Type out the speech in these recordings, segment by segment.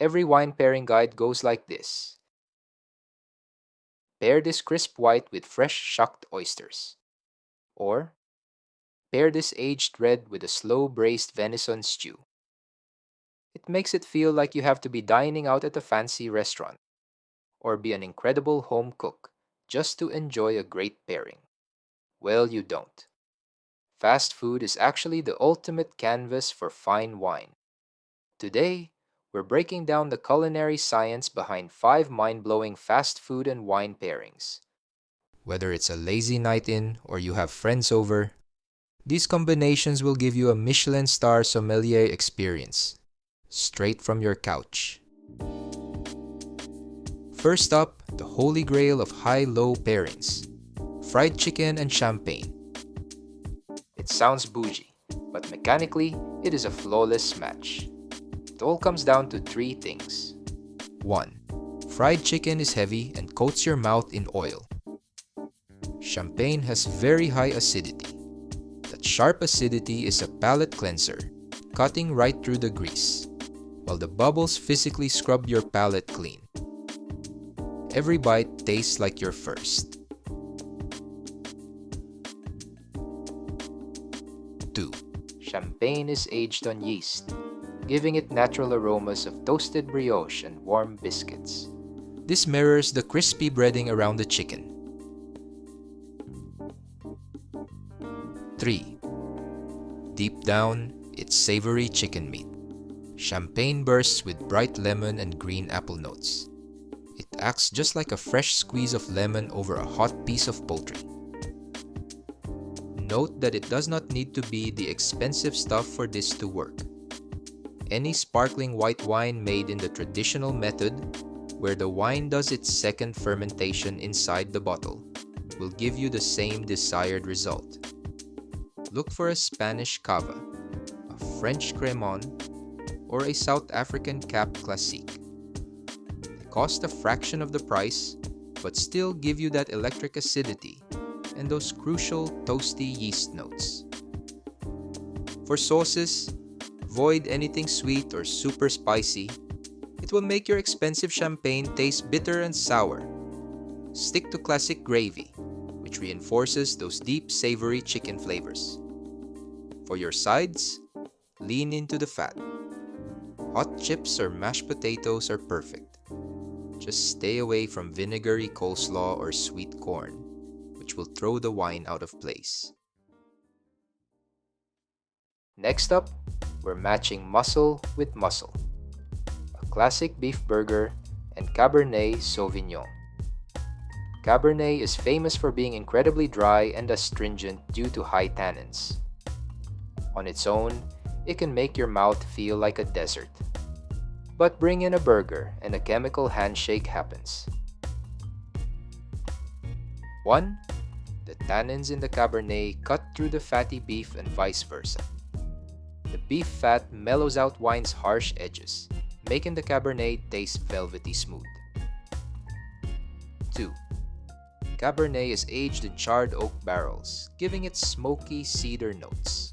Every wine pairing guide goes like this. Pair this crisp white with fresh shucked oysters. Or, pair this aged red with a slow braised venison stew. It makes it feel like you have to be dining out at a fancy restaurant or be an incredible home cook just to enjoy a great pairing. Well, you don't. Fast food is actually the ultimate canvas for fine wine. Today, we're breaking down the culinary science behind 5 mind-blowing fast food and wine pairings. Whether it's a lazy night in or you have friends over, these combinations will give you a Michelin-star sommelier experience, straight from your couch. First up, the holy grail of high-low pairings, fried chicken and champagne. It sounds bougie, but mechanically, it is a flawless match. It all comes down to 3 things. 1. Fried chicken is heavy and coats your mouth in oil. Champagne has very high acidity. That sharp acidity is a palate cleanser, cutting right through the grease, while the bubbles physically scrub your palate clean. Every bite tastes like your first. 2. Champagne is aged on yeast, giving it natural aromas of toasted brioche and warm biscuits. This mirrors the crispy breading around the chicken. 3. Deep down, it's savory chicken meat. Champagne bursts with bright lemon and green apple notes. It acts just like a fresh squeeze of lemon over a hot piece of poultry. Note that it does not need to be the expensive stuff for this to work. Any sparkling white wine made in the traditional method, where the wine does its second fermentation inside the bottle, will give you the same desired result. Look for a Spanish cava, a French crémant, or a South African cap classique. They cost a fraction of the price, but still give you that electric acidity and those crucial toasty yeast notes. For sauces, avoid anything sweet or super spicy. It will make your expensive champagne taste bitter and sour. Stick to classic gravy, which reinforces those deep savory chicken flavors. For your sides, lean into the fat. Hot chips or mashed potatoes are perfect. Just stay away from vinegary coleslaw or sweet corn, which will throw the wine out of place. Next up, we're matching muscle with muscle. A classic beef burger and Cabernet Sauvignon. Cabernet is famous for being incredibly dry and astringent due to high tannins. On its own, it can make your mouth feel like a desert. But bring in a burger and a chemical handshake happens. 1. The tannins in the Cabernet cut through the fatty beef and vice versa. The beef fat mellows out wine's harsh edges, making the Cabernet taste velvety smooth. 2. Cabernet is aged in charred oak barrels, giving it smoky cedar notes.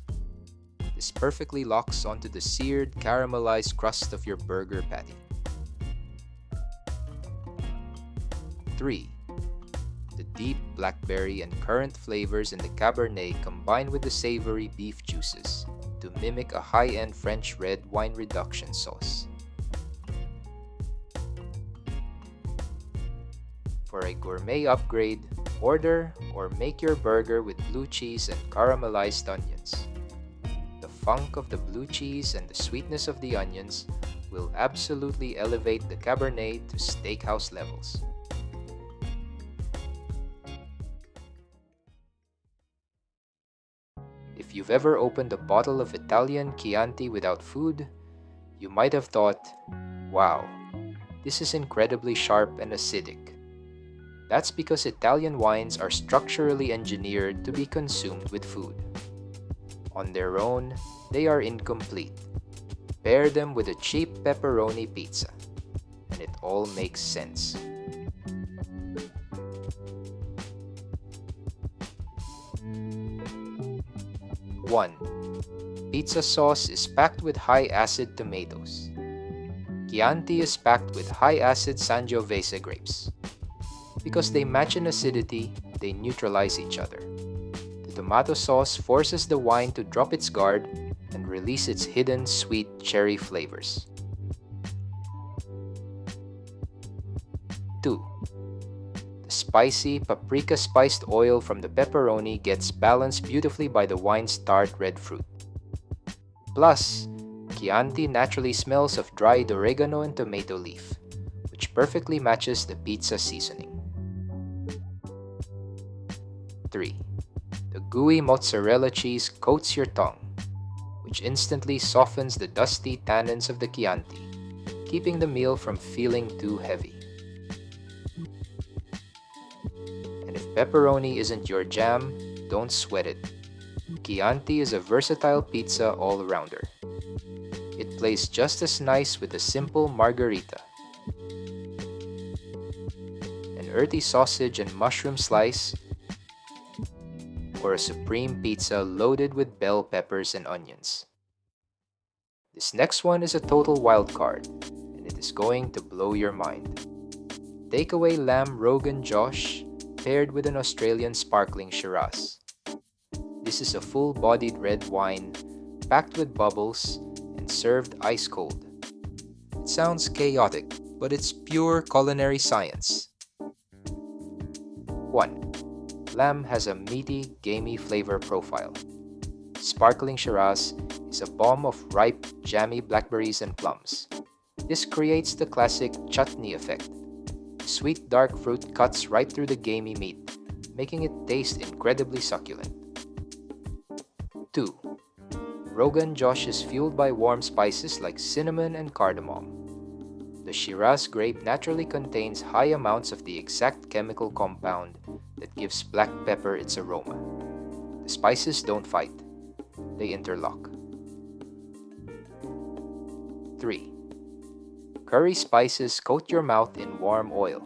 This perfectly locks onto the seared, caramelized crust of your burger patty. 3. The deep blackberry and currant flavors in the Cabernet combine with the savory beef juices to mimic a high-end French red wine reduction sauce. For a gourmet upgrade, order or make your burger with blue cheese and caramelized onions. The funk of the blue cheese and the sweetness of the onions will absolutely elevate the Cabernet to steakhouse levels. If you've ever opened a bottle of Italian Chianti without food, you might have thought, wow, this is incredibly sharp and acidic. That's because Italian wines are structurally engineered to be consumed with food. On their own, they are incomplete. Pair them with a cheap pepperoni pizza, and it all makes sense. 1. Pizza sauce is packed with high-acid tomatoes. Chianti is packed with high-acid Sangiovese grapes. Because they match in acidity, they neutralize each other. The tomato sauce forces the wine to drop its guard and release its hidden sweet cherry flavors. 2. The spicy paprika-spiced oil from the pepperoni gets balanced beautifully by the wine's tart red fruit. Plus, Chianti naturally smells of dried oregano and tomato leaf, which perfectly matches the pizza seasoning. 3. The gooey mozzarella cheese coats your tongue, which instantly softens the dusty tannins of the Chianti, keeping the meal from feeling too heavy. And if pepperoni isn't your jam, don't sweat it. Chianti is a versatile pizza all-rounder. It plays just as nice with a simple margherita. An earthy sausage and mushroom slice, or a supreme pizza loaded with bell peppers and onions. This next one is a total wild card, and it is going to blow your mind. Takeaway lamb Rogan Josh paired with an Australian sparkling Shiraz. This is a full-bodied red wine, packed with bubbles, and served ice-cold. It sounds chaotic, but it's pure culinary science. 1. Lamb has a meaty, gamey flavor profile. Sparkling Shiraz is a bomb of ripe, jammy blackberries and plums. This creates the classic chutney effect. The sweet dark fruit cuts right through the gamey meat, making it taste incredibly succulent. 2. Rogan Josh is fueled by warm spices like cinnamon and cardamom. The Shiraz grape naturally contains high amounts of the exact chemical compound that gives black pepper its aroma. The spices don't fight, they interlock. 3. Curry spices coat your mouth in warm oil.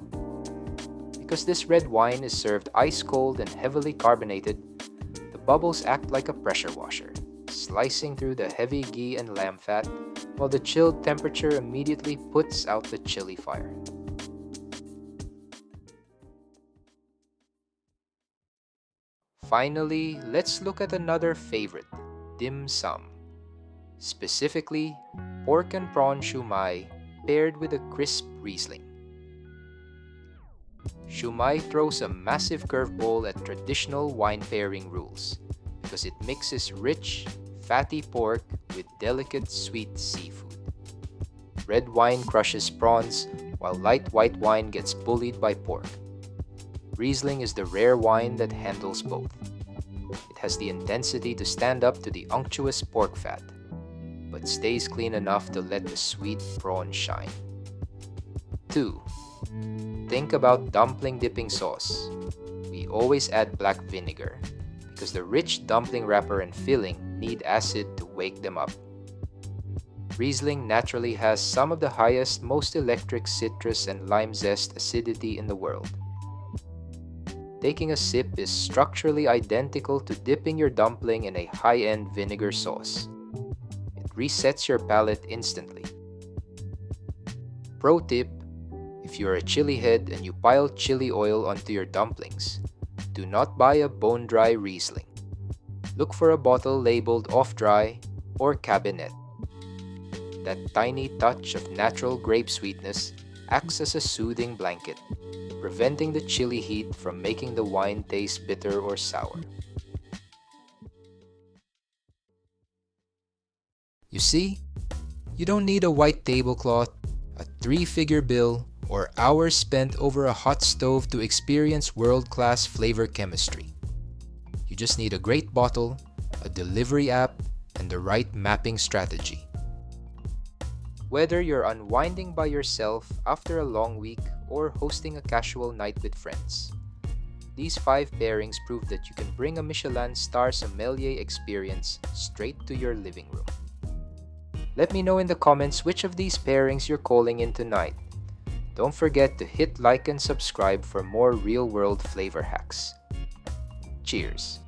Because this red wine is served ice-cold and heavily carbonated, the bubbles act like a pressure washer, slicing through the heavy ghee and lamb fat, while the chilled temperature immediately puts out the chili fire. Finally, let's look at another favorite, dim sum. Specifically, pork and prawn siumai paired with a crisp Riesling. Siumai throws a massive curveball at traditional wine pairing rules because it mixes rich, fatty pork with delicate sweet seafood. Red wine crushes prawns, while light white wine gets bullied by pork. Riesling is the rare wine that handles both. It has the intensity to stand up to the unctuous pork fat, but stays clean enough to let the sweet prawn shine. 2. Think about dumpling dipping sauce. We always add black vinegar, because the rich dumpling wrapper and filling need acid to wake them up. Riesling naturally has some of the highest, most electric citrus and lime zest acidity in the world. Taking a sip is structurally identical to dipping your dumpling in a high-end vinegar sauce. It resets your palate instantly. Pro tip: if you're a chili head and you pile chili oil onto your dumplings, do not buy a bone-dry Riesling. Look for a bottle labeled off-dry or Cabernet. That tiny touch of natural grape sweetness acts as a soothing blanket, preventing the chili heat from making the wine taste bitter or sour. You see, you don't need a white tablecloth, a 3-figure bill, or hours spent over a hot stove to experience world-class flavor chemistry. You just need a great bottle, a delivery app, and the right mapping strategy. Whether you're unwinding by yourself after a long week or hosting a casual night with friends, these 5 pairings prove that you can bring a Michelin-star sommelier experience straight to your living room. Let me know in the comments which of these pairings you're calling in tonight. Don't forget to hit like and subscribe for more real-world flavor hacks. Cheers!